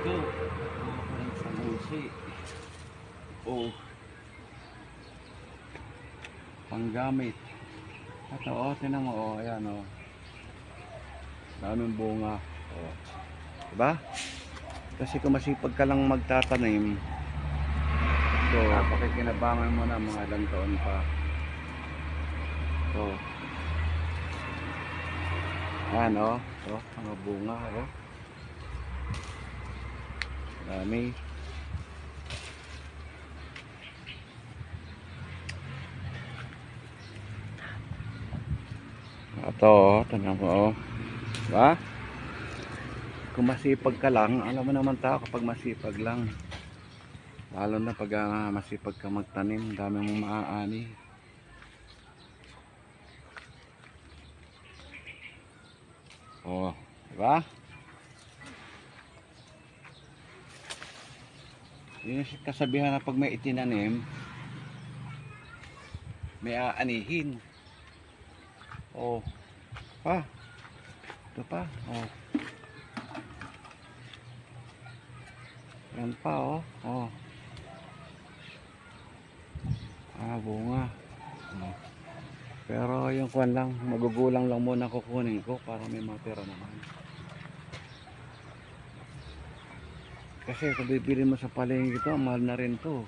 dito. Ang samusi. Oh. Panggamit. At tinan mo, ayan daming bunga. Diba? Kasi kung masipag ka lang magtatanim, so pakikinabangan mo na mga ilang taon pa. Ayan mga bunga dami. Ito tanong ko diba? Kung masipag ka lang, alam mo naman tao kapag masipag lang, lalo na pag masipag ka magtanim, dami mong maaani. Diba? Yun yung kasabihan na pag may itinanim, may aanihin. Ito pa. Yan pa bunga. Pero yung kuwan lang, magugulang lang muna kukunin ko para may matira naman. Kasi kung bibili mo sa palengke ito, mahal na rin to.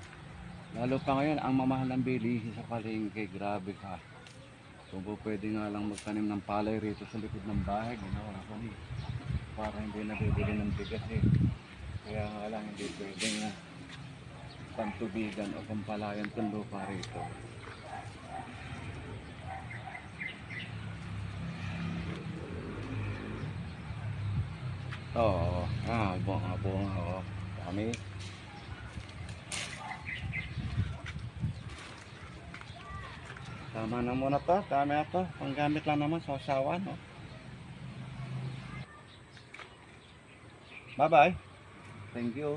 Lalo pa ngayon, ang mamahal ng bilihin sa palengke, grabe ka. Kung pwede nga lang magtanim ng palay rito sa likod ng bahay, ginawa ko para hindi nabibili ng bigas Kaya nga lang hindi pwede nga pantubigan o pampalayan itong lupa rito. Bunga dami. Tama na muna to, dami na to. Panggamit lang naman sa usawan Bye bye. Thank you.